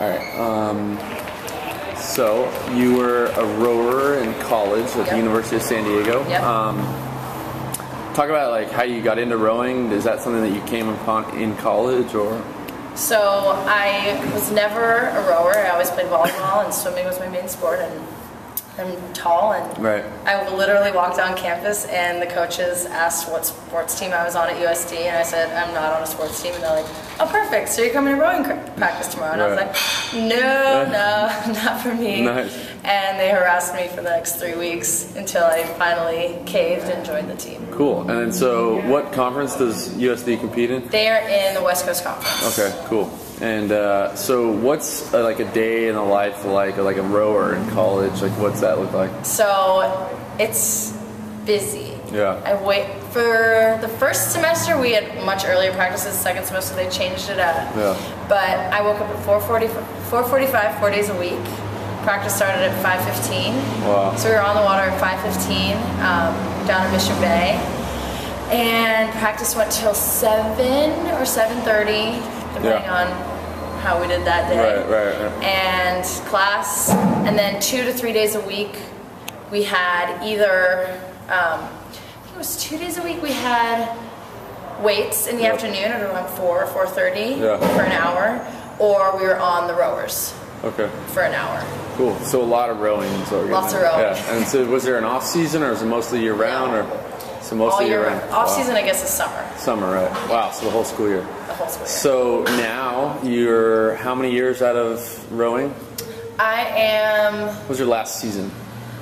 All right. So you were a rower in college at the University of San Diego. Yep. Talk about like how you got into rowing. Is that something that you came upon in college, or? So I was never a rower. I always played volleyball, and swimming was my main sport. And I'm tall, and I literally walked on campus, and the coaches asked what sports team I was on at USD, and I said I'm not on a sports team, and they're like, "Oh, perfect. So you're coming to rowing practice tomorrow?" And I was like, "No, not for me." Nice. And they harassed me for the next 3 weeks until I finally caved and joined the team. Cool. And then, so what conference does USD compete in? They are in the West Coast Conference. Okay, cool. And so what's like a day in the life like a rower in college? Like, what's that look like? So it's busy. Yeah. I wait for the first semester. We had much earlier practices. Second semester they changed it up. Yeah. But I woke up at 4:45, 4 days a week. Practice started at 5:15. Wow. So we were on the water at 5:15 down in Mission Bay, and practice went till 7 or 7:30, depending on how we did that day. Right. And class, and then 2 to 3 days a week we had either, I think it was 2 days a week we had weights in the afternoon at around 4 or 4:30 for an hour, or we were on the rowers for an hour. Cool. So a lot of rowing. Lots of rowing. Yeah. And so was there an off season, or was it mostly year round, or? So mostly all year round. Off season, I guess, is summer. Summer, right? Wow. So the whole school year. The whole school year. So now you're how many years out of rowing? I am. What was your last season?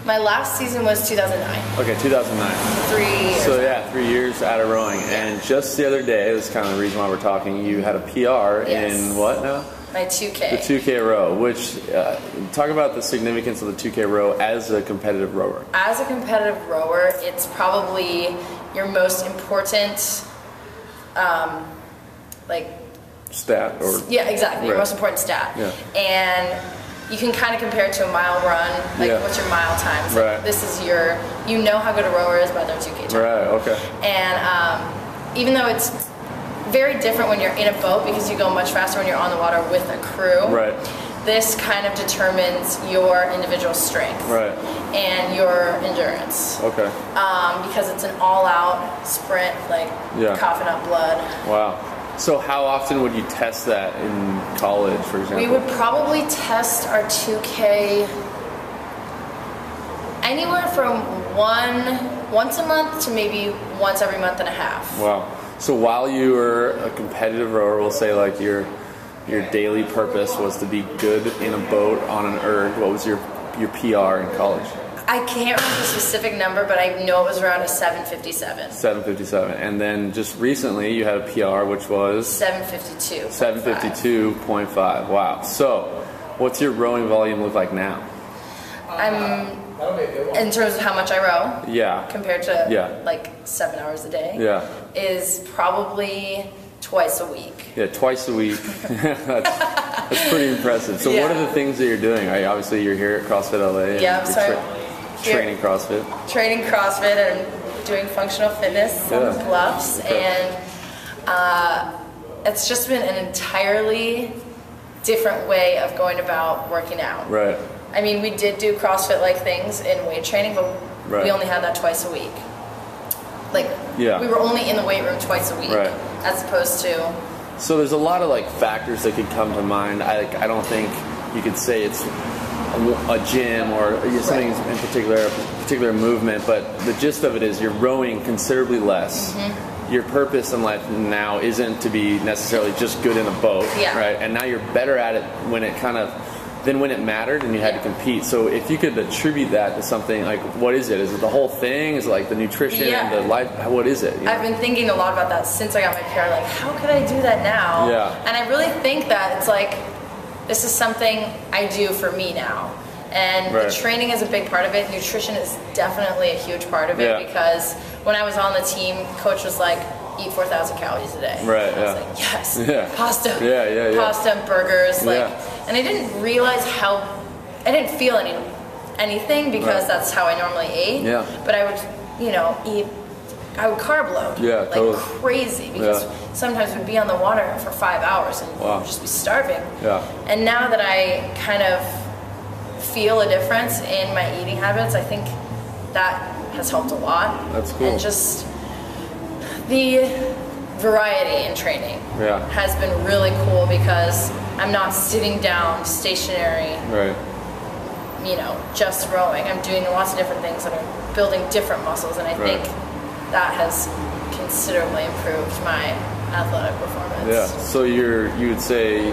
My last season was 2009. Okay, 2009. 3 years. So yeah, 3 years out of rowing. And just the other day, this is kind of the reason why we're talking, you had a PR in what now? My 2K. The 2K row, which, talk about the significance of the 2K row as a competitive rower. As a competitive rower, it's probably your most important, stat, or? Yeah, exactly, your most important stat. Yeah. And you can kind of compare it to a mile run, what's your mile times? Like, this is you know how good a rower is by their 2K time. Right, okay. And even though it's very different when you're in a boat, because you go much faster when you're on the water with a crew. Right. This kind of determines your individual strength. Right. And your endurance. Okay. Because it's an all-out sprint, coughing up blood. Wow. So how often would you test that in college, for example? We would probably test our 2K anywhere from once a month to maybe once every month and a half. Wow. So while you were a competitive rower, we'll say like your daily purpose was to be good in a boat on an erg. What was your PR in college? I can't remember the specific number, but I know it was around a 7:57. 7:57. And then just recently you had a PR, which was? 7:52. 7:52.5. Wow. So what's your rowing volume look like now? In terms of how much I row, compared to like 7 hours a day, is probably twice a week. Yeah, twice a week. that's pretty impressive. So what are the things that you're doing? Obviously you're here at CrossFit LA. Yeah, training CrossFit. Training CrossFit and doing functional fitness and pull-ups, and it's just been an entirely different way of going about working out. Right. I mean, we did do CrossFit-like things in weight training, but we only had that twice a week. We were only in the weight room twice a week, as opposed to... So there's a lot of factors that could come to mind. I don't think you could say it's a gym or something in particular movement, but the gist of it is you're rowing considerably less. Your purpose in life now isn't to be necessarily just good in a boat, right? And now you're better at it when it than when it mattered and you had to compete. So if you could attribute that to something, what is it? Is it the whole thing? Is it the nutrition and the life? What is it? I've been thinking a lot about that since I got my PR. How could I do that now? And I really think that it's this is something I do for me now. And the training is a big part of it. Nutrition is definitely a huge part of it, because when I was on the team, coach was like, eat 4,000 calories a day. Right. And I was like, yes. Pasta. Pasta and burgers. And I didn't realize I didn't feel anything because that's how I normally ate. But I would, eat, I would carb load. Crazy, because sometimes would be on the water for 5 hours and just be starving. Yeah. And now that I kind of feel a difference in my eating habits, I think that has helped a lot. That's cool. And just the variety in training has been really cool because I'm not sitting down stationary, you know, just rowing. I'm doing lots of different things that are building different muscles, and I think that has considerably improved my athletic performance. Yeah. So you would say,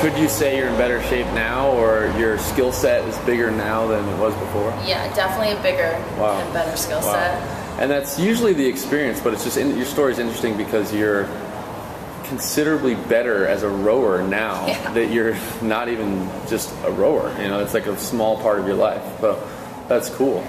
could you say you're in better shape now, or your skill set is bigger now than it was before? Yeah, definitely a bigger and better skill set. And that's usually the experience, but it's just your story is interesting because you're considerably better as a rower now that you're not even just a rower. You know, it's like a small part of your life. So that's cool.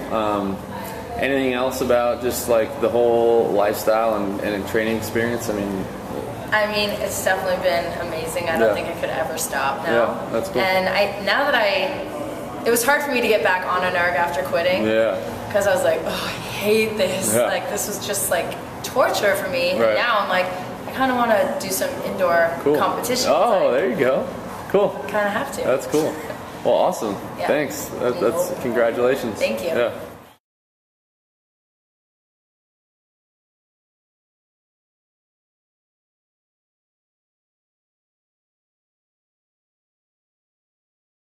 Anything else about just like the whole lifestyle and training experience? I mean, it's definitely been amazing. I don't think I could ever stop now. Yeah, that's cool. And now that it was hard for me to get back on an erg after quitting. Yeah. Because I was like, oh, I hate this. Yeah. Like, this was just like torture for me. And now I'm like, I kind of want to do some indoor competition. Oh, there you go. Cool. Kind of have to. That's cool. Well, awesome. Thanks. That's congratulations. Thank you. Yeah.